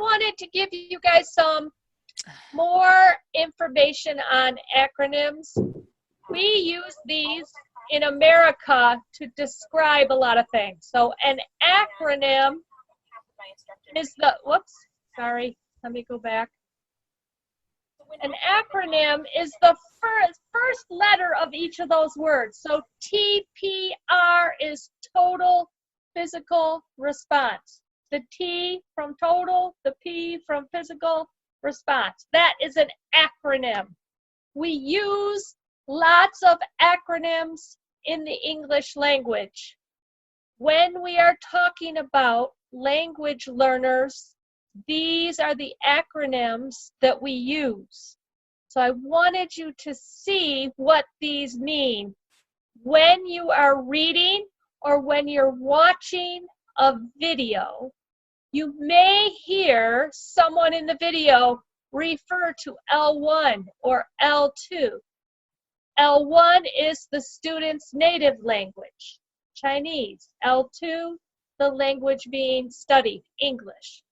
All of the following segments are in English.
wanted to give you guys some more information on acronyms. We use these in America to describe a lot of things. So an acronym is the, whoops, sorry, let me go back. An acronym is the first letter of each of those words. So TPR is total physical response. The T from total, the P from physical response. That is an acronym. We use lots of acronyms in the English language. When we are talking about language learners, these are the acronyms that we use. So I wanted you to see what these mean. When you are reading or when you're watching a video, you may hear someone in the video refer to L1 or L2. L1 is the student's native language, Chinese. L2, the language being studied, English.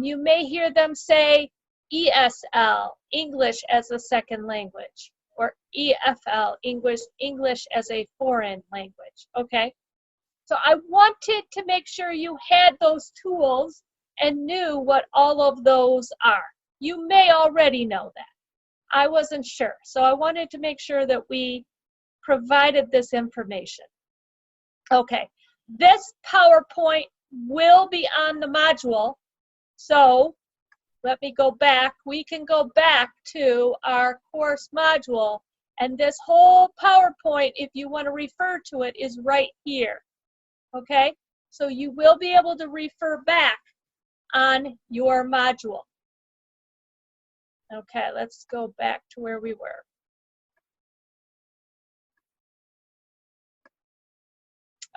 You may hear them say ESL, English as a second language, or EFL, English as a foreign language, okay? So I wanted to make sure you had those tools and knew what all of those are. You may already know that. I wasn't sure, so I wanted to make sure that we provided this information. Okay, this PowerPoint will be on the module, so let me go back. We can go back to our course module, and this whole PowerPoint, if you want to refer to it, is right here. Okay, so you will be able to refer back on your module. Okay, let's go back to where we were.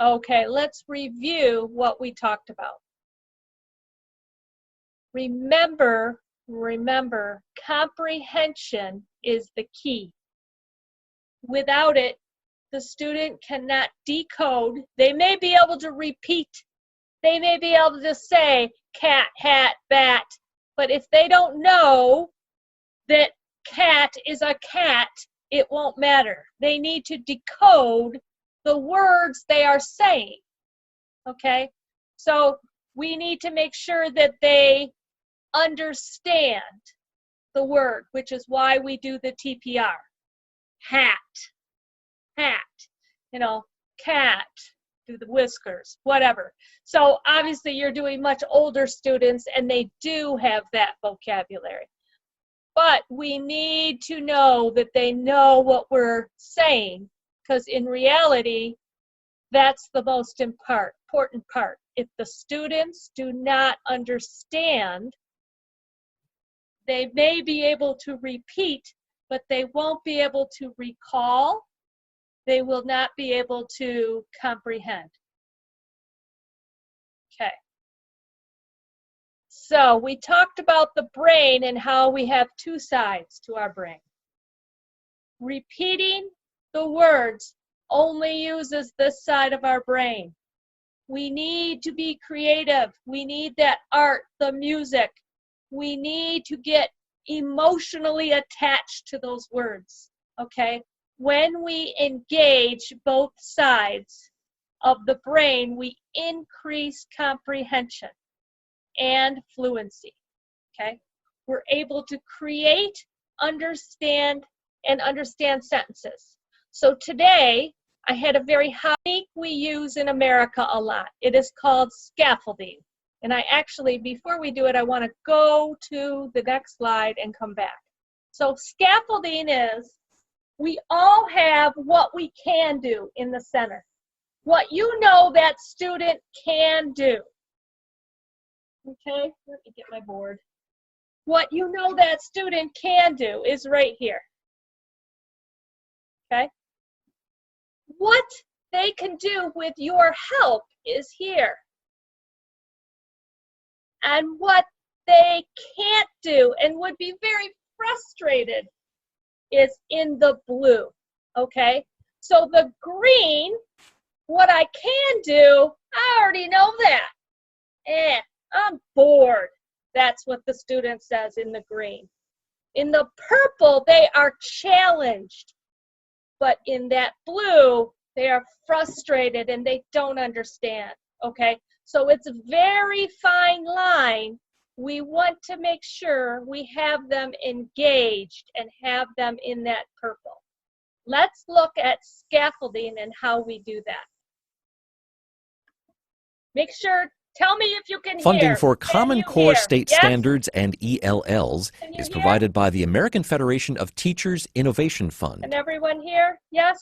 Okay, let's review what we talked about. Remember, comprehension is the key. Without it, the student cannot decode. They may be able to repeat. They may be able to say cat, hat, bat, but if they don't know that cat is a cat, it won't matter. They need to decode the words they are saying, okay? So we need to make sure that they understand the word, which is why we do the TPR. Hat, hat, you know, cat, do the whiskers, whatever. So obviously you're doing much older students and they do have that vocabulary. But we need to know that they know what we're saying, because in reality, that's the most important part. If the students do not understand, they may be able to repeat, but they won't be able to recall. They will not be able to comprehend. Okay. So we talked about the brain and how we have two sides to our brain. Repeating the words only uses this side of our brain. We need to be creative. We need that art, the music. We need to get emotionally attached to those words, okay? When we engage both sides of the brain, we increase comprehension and fluency, okay? We're able to create, understand, and understand sentences. So today, I had a very hot technique we use in America a lot. It is called scaffolding. And I actually, before we do it, I want to go to the next slide and come back. So scaffolding is, we all have what we can do in the center. What you know that student can do. Okay, let me get my board. What you know that student can do is right here. Okay? What they can do with your help is here. And what they can't do and would be very frustrated is in the blue, okay? So the green, what I can do, I already know that. I'm bored. That's what the student says in the green. In the purple, they are challenged. But in that blue, they are frustrated and they don't understand, okay? So it's a very fine line. We want to make sure we have them engaged and have them in that purple. Let's look at scaffolding and how we do that. Make sure, tell me if you can hear. Funding for Common Core hear? State Yes? Standards and ELLs is hear? provided by the American Federation of Teachers Innovation Fund. Can everyone hear? Yes?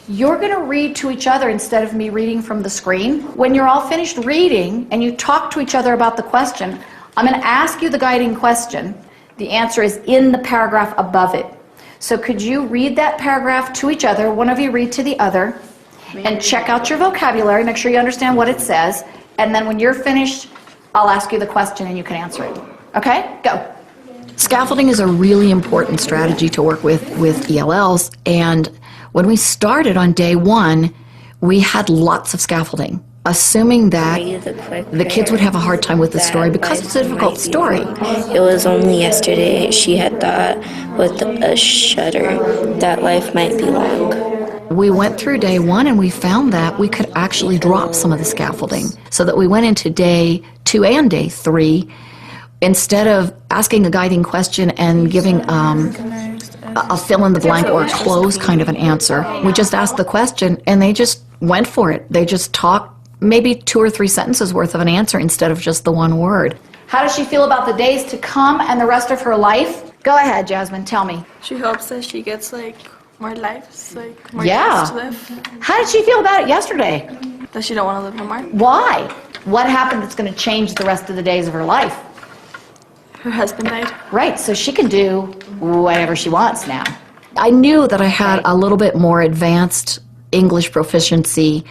You're going to read to each other instead of me reading from the screen. When you're all finished reading and you talk to each other about the question, I'm going to ask you the guiding question. The answer is in the paragraph above it. So could you read that paragraph to each other, one of you read to the other, and check out your vocabulary, make sure you understand what it says, and then when you're finished, I'll ask you the question and you can answer it. Okay? Go. Scaffolding is a really important strategy to work with ELLs, and when we started on day one, we had lots of scaffolding, assuming that the kids would have a hard time with the story because it's a difficult story. It was only yesterday she had thought with a shudder that life might be long. We went through day one and we found that we could actually drop some of the scaffolding, so that we went into day 2 and day 3. Instead of asking a guiding question and giving a fill-in-the-blank or a close kind of an answer, we just asked the question and they just went for it. They just talked maybe 2 or 3 sentences worth of an answer instead of just the one word. How does she feel about the days to come and the rest of her life? Go ahead, Jasmine, tell me. She hopes that she gets more lives, more Yeah. years to live. How did she feel about it yesterday? That she don't want to live no more. Why? What happened that's going to change the rest of the days of her life? Her husband died. Right, so she can do whatever she wants now. I knew that I had a little bit more advanced English proficiency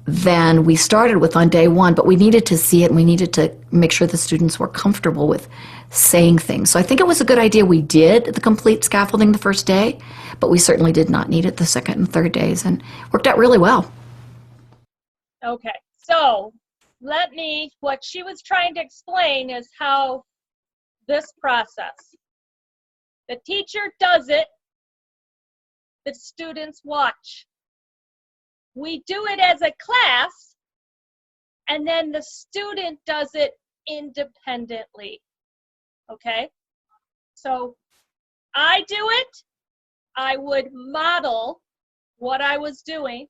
than we started with on day one, but we needed to see it and we needed to make sure the students were comfortable with saying things. So I think it was a good idea we did the complete scaffolding the first day, but we certainly did not need it the second and third days, and worked out really well. Okay, so what she was trying to explain is how this process. The teacher does it, the students watch. We do it as a class, and then the student does it independently, okay? So I do it, I would model what I was doing,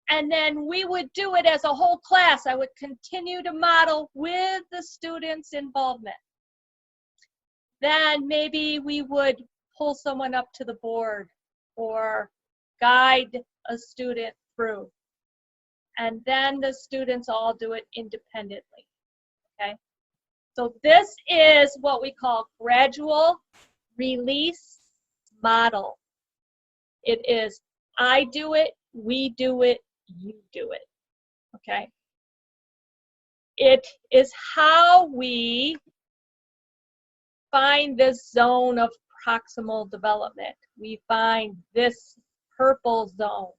and then we would do it as a whole class. I would continue to model with the students' involvement. Then maybe we would pull someone up to the board or guide a student through. And then the students all do it independently, okay? So this is what we call gradual release model. It is I do it, we do it, you do it, okay? It is how we find this zone of proximal development. We find this purple zone.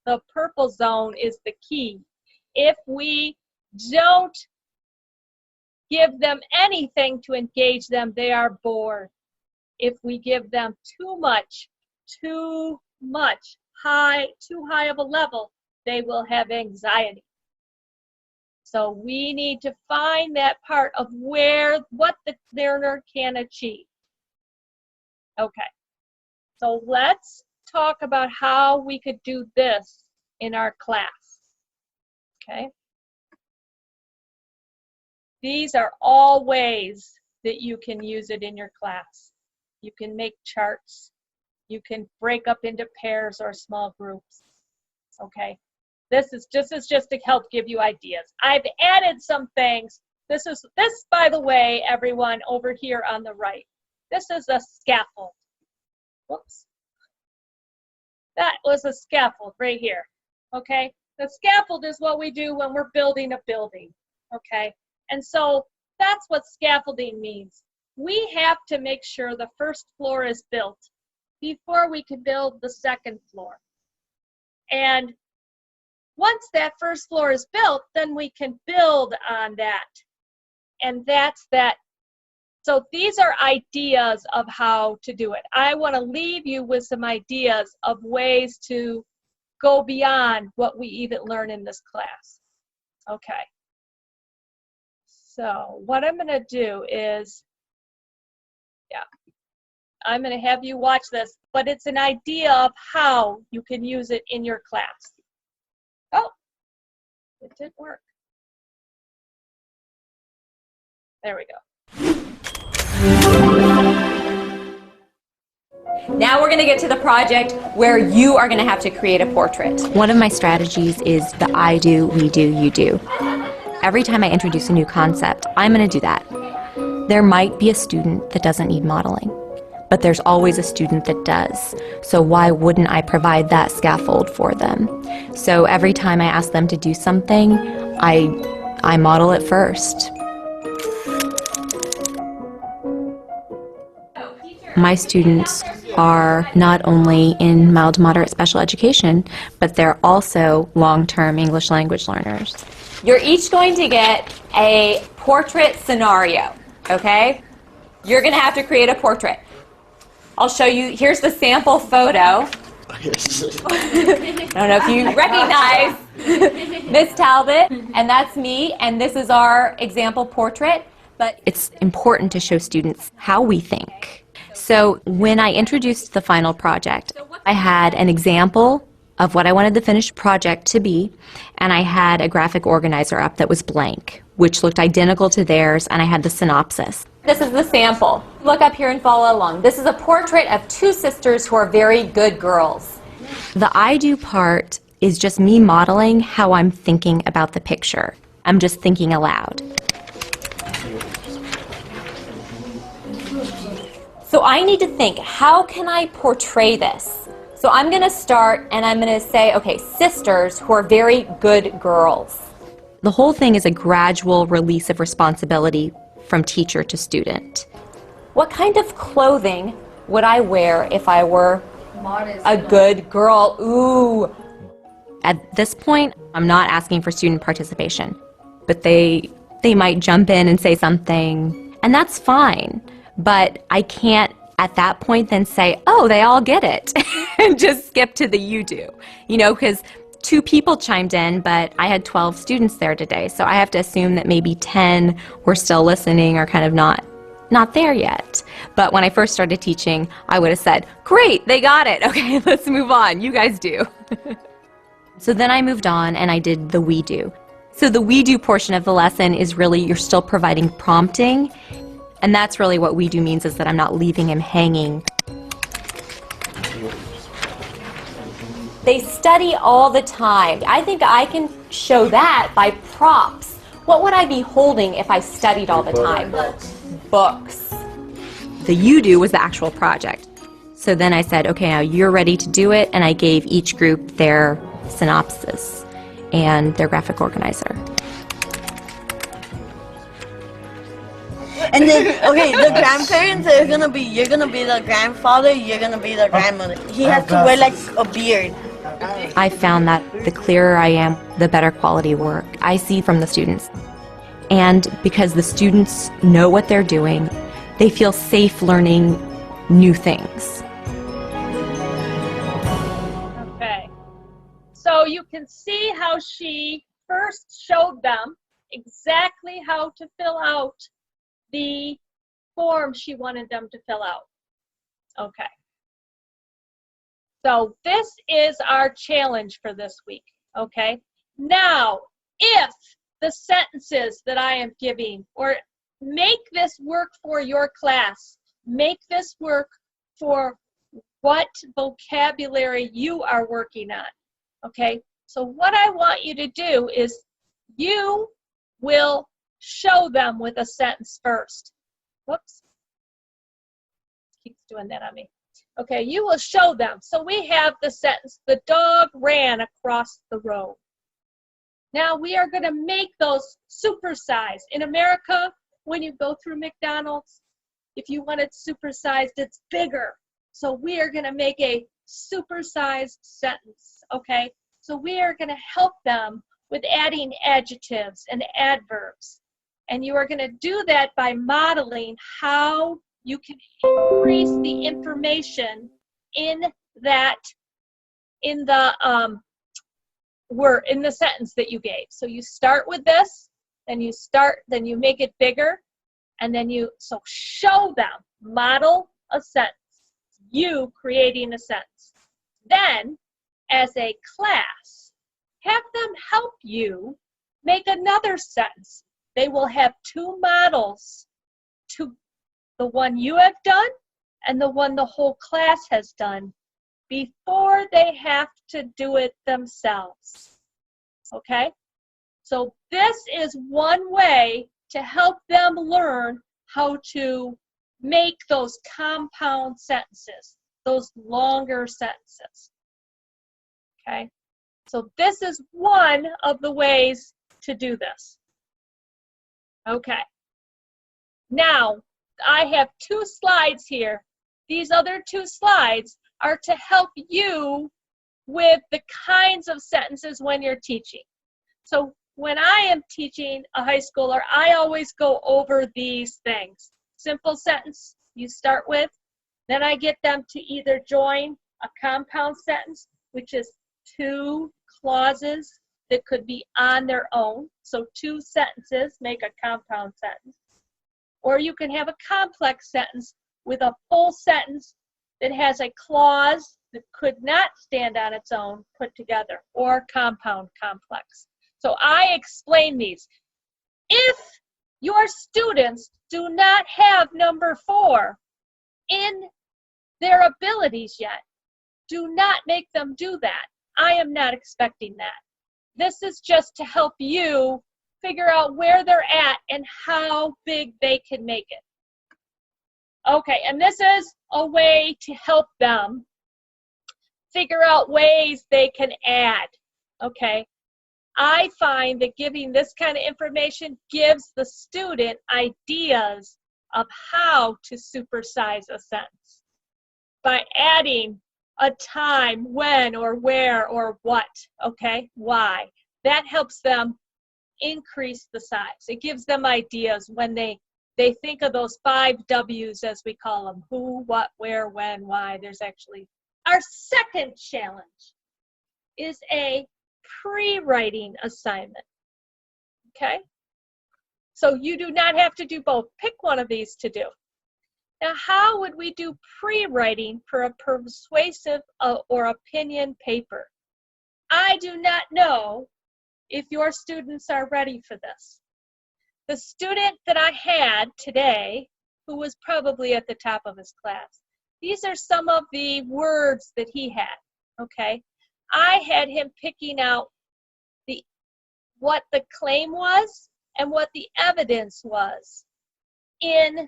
The purple zone is the key. If we don't give them anything to engage them, they are bored. If we give them too too high of a level, they will have anxiety. So we need to find that part of what the learner can achieve. Okay, so let's talk about how we could do this in our class, okay? These are all ways that you can use it in your class. You can make charts. You can break up into pairs or small groups, okay? This is just to help give you ideas. I've added some things. This, by the way, everyone over here on the right, this is a scaffold. Whoops. That was a scaffold right here, okay? The scaffold is what we do when we're building a building, okay? And so that's what scaffolding means. We have to make sure the first floor is built. before we can build the second floor. And once that first floor is built, then we can build on that. And that's that. So these are ideas of how to do it. I want to leave you with some ideas of ways to go beyond what we even learn in this class. Okay. So what I'm going to do is, I'm going to have you watch this, but it's an idea of how you can use it in your class. Oh, it didn't work. There we go. Now we're going to get to the project where you are going to have to create a portrait. One of my strategies is the I do, we do, you do. Every time I introduce a new concept, I'm going to do that. There might be a student that doesn't need modeling, but there's always a student that does. So why wouldn't I provide that scaffold for them? So every time I ask them to do something, I model it first. My students are not only in mild to moderate special education, but they're also long-term English language learners. You're each going to get a portrait scenario, okay? You're going to have to create a portrait. I'll show you, here's the sample photo. I don't know if you recognize Miss Talbot, and that's me, and this is our example portrait. But it's important to show students how we think. So when I introduced the final project, I had an example of what I wanted the finished project to be, and I had a graphic organizer up that was blank, which looked identical to theirs, and I had the synopsis. this is the sample. Look up here and follow along. This is a portrait of two sisters who are very good girls. The I do part is just me modeling how I'm thinking about the picture. I'm just thinking aloud. So I need to think, how can I portray this? So I'm going to start and I'm going to say, okay, sisters who are very good girls. The whole thing is a gradual release of responsibility from teacher to student. What kind of clothing would I wear if I were a good girl? Ooh. At this point, I'm not asking for student participation, but they might jump in and say something, and that's fine. But I can't at that point then say, oh, they all get it, and just skip to the you do. You know, because 2 people chimed in, but I had 12 students there today, so I have to assume that maybe 10 were still listening or kind of not there yet. But when I first started teaching, I would have said, great, they got it. Okay, let's move on. You guys do. So then I moved on and I did the we do. So the we do portion of the lesson is really you're still providing prompting. And that's really what we do means, is that I'm not leaving him hanging. They study all the time. I think I can show that by props. What would I be holding if I studied all the time? Books. The you do was the actual project. So then I said, okay, now you're ready to do it, and I gave each group their synopsis and their graphic organizer. And then, okay, the grandparents are gonna be, you're gonna be the grandfather, you're gonna be the grandmother. He has to wear like a beard. I found that the clearer I am, the better quality work I see from the students. And because the students know what they're doing, they feel safe learning new things. Okay. So you can see how she first showed them exactly how to fill out the form she wanted them to fill out. Okay. So this is our challenge for this week, okay? Now, if the sentences that I am giving, or make this work for your class, make this work for what vocabulary you are working on, okay? So what I want you to do is you will show them with a sentence first. Whoops. Keeps doing that on me. Okay, you will show them. So we have the sentence, the dog ran across the road. Now we are going to make those supersized. In America, when you go through McDonald's, if you want it supersized, it's bigger. So we are going to make a supersized sentence, okay? So we are going to help them with adding adjectives and adverbs. And you are going to do that by modeling how you can increase the information in that, in the sentence that you gave. So you start with this, then you make it bigger, and then so show them, model a sentence, you creating a sentence. Then, as a class, have them help you make another sentence. They will have two models, to the one you have done and the one the whole class has done, before they have to do it themselves. Okay? So this is one way to help them learn how to make those compound sentences, those longer sentences. Okay? So this is one of the ways to do this. Okay. Now, I have two slides here. These other two slides are to help you with the kinds of sentences when you're teaching. So when I am teaching a high schooler, I always go over these things. Simple sentence you start with, then I get them to either join a compound sentence, which is two clauses that could be on their own. So two sentences make a compound sentence. Or you can have a complex sentence with a full sentence that has a clause that could not stand on its own put together, or compound complex. So I explain these. If your students do not have number 4 in their abilities yet, do not make them do that. I am not expecting that. This is just to help you figure out where they're at and how big they can make it. Okay, and this is a way to help them figure out ways they can add. Okay, I find that giving this kind of information gives the student ideas of how to supersize a sentence by adding a time, when or where or what, okay, why. That helps them increase the size. It gives them ideas when they think of those 5 W's, as we call them: who, what, where, when, why. There's actually, our second challenge is a pre-writing assignment, okay? So you do not have to do both. Pick one of these to do. Now, how would we do pre-writing for a persuasive or opinion paper? I do not know if your students are ready for this. The student that I had today, who was probably at the top of his class, these are some of the words that he had, okay? I had him picking out what the claim was and what the evidence was in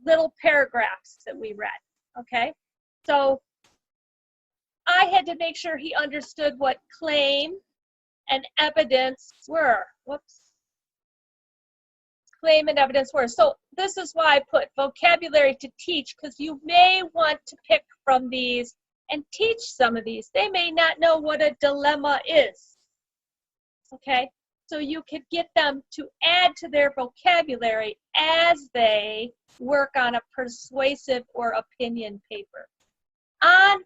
little paragraphs that we read, okay? So I had to make sure he understood what claim and evidence were. Whoops. Claim and evidence were. So this is why I put vocabulary to teach, because you may want to pick from these and teach some of these. They may not know what a dilemma is, okay? So you could get them to add to their vocabulary as they work on a persuasive or opinion paper. At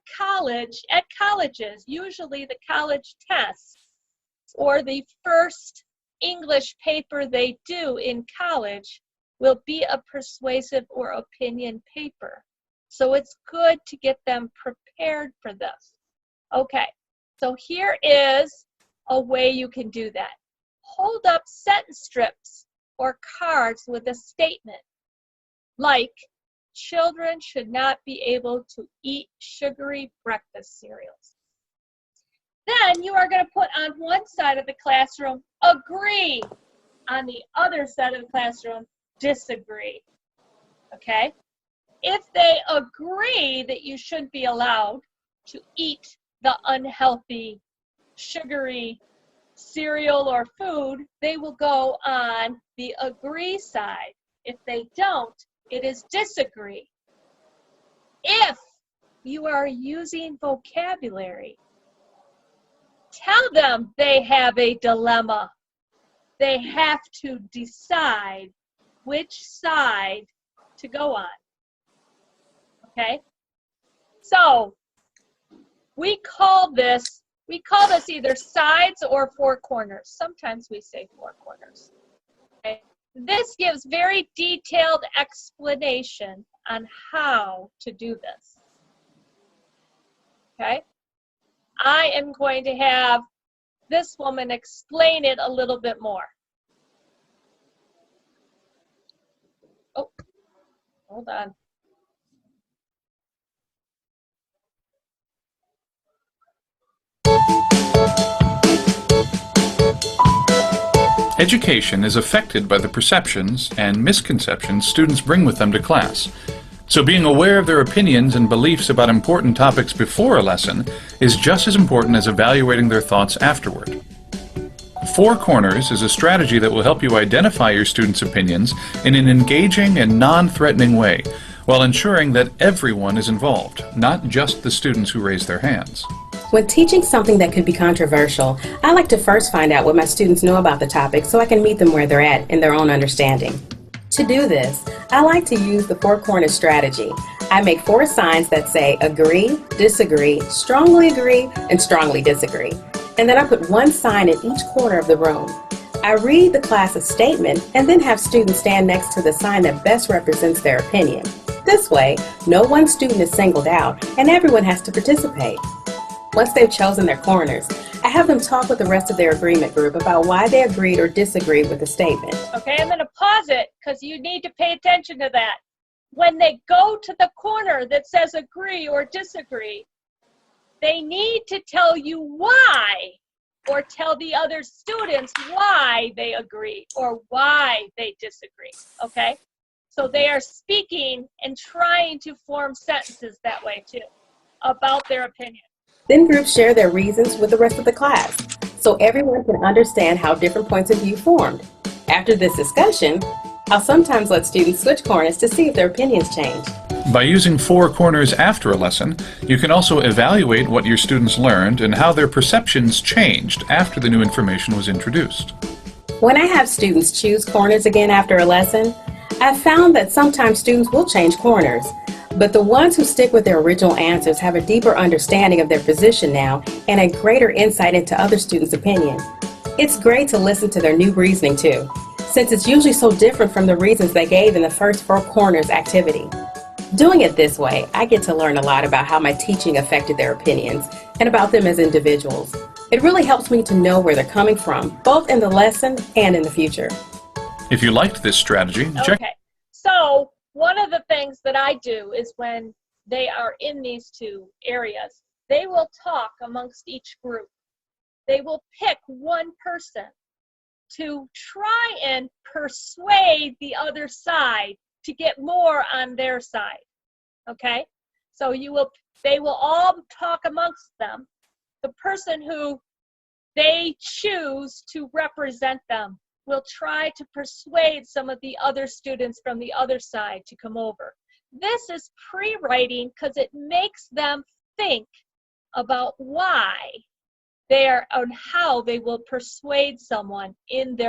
colleges, usually the college tests or the first English paper they do in college will be a persuasive or opinion paper. So it's good to get them prepared for this. Okay, so here is a way you can do that. Hold up sentence strips or cards with a statement like, children should not be able to eat sugary breakfast cereals. Then you are going to put on one side of the classroom, agree. On the other side of the classroom, disagree. Okay? If they agree that you shouldn't be allowed to eat the unhealthy, sugary cereal or food, they will go on the agree side. If they don't, it is disagree. If You are using vocabulary. Tell them they have a dilemma. They have to decide which side to go on. Okay? So, we call this either sides or four corners. Sometimes we say four corners. Okay? This gives very detailed explanation on how to do this. Okay? I am going to have this woman explain it a little bit more. Oh, hold on. Education is affected by the perceptions and misconceptions students bring with them to class. So being aware of their opinions and beliefs about important topics before a lesson is just as important as evaluating their thoughts afterward. Four Corners is a strategy that will help you identify your students' opinions in an engaging and non-threatening way, while ensuring that everyone is involved, not just the students who raise their hands. When teaching something that could be controversial, I like to first find out what my students know about the topic so I can meet them where they're at in their own understanding. To do this, I like to use the four corners strategy. I make four signs that say agree, disagree, strongly agree, and strongly disagree. And then I put one sign in each corner of the room. I read the class's statement and then have students stand next to the sign that best represents their opinion. This way, no one student is singled out and everyone has to participate. Once they've chosen their corners, I have them talk with the rest of their agreement group about why they agreed or disagreed with the statement. Okay, I'm going to pause it because you need to pay attention to that. When they go to the corner that says agree or disagree, they need to tell you why, or tell the other students why they agree or why they disagree, okay? So they are speaking and trying to form sentences that way too, about their opinion. Then groups share their reasons with the rest of the class, so everyone can understand how different points of view formed. After this discussion, I'll sometimes let students switch corners to see if their opinions change. By using four corners after a lesson, you can also evaluate what your students learned and how their perceptions changed after the new information was introduced. When I have students choose corners again after a lesson, I've found that sometimes students will change corners, but the ones who stick with their original answers have a deeper understanding of their position now and a greater insight into other students' opinion. It's great to listen to their new reasoning too, since it's usually so different from the reasons they gave in the first four corners activity. Doing it this way, I get to learn a lot about how my teaching affected their opinions and about them as individuals. It really helps me to know where they're coming from, both in the lesson and in the future. If you liked this strategy, check. Okay, so one of the things that I do is when they are in these two areas, they will talk amongst each group. They will pick one person to try and persuade the other side to get more on their side, okay? So they will all talk amongst them. The person who they choose to represent them will try to persuade some of the other students from the other side to come over. This is pre-writing because it makes them think about why they are and how they will persuade someone in their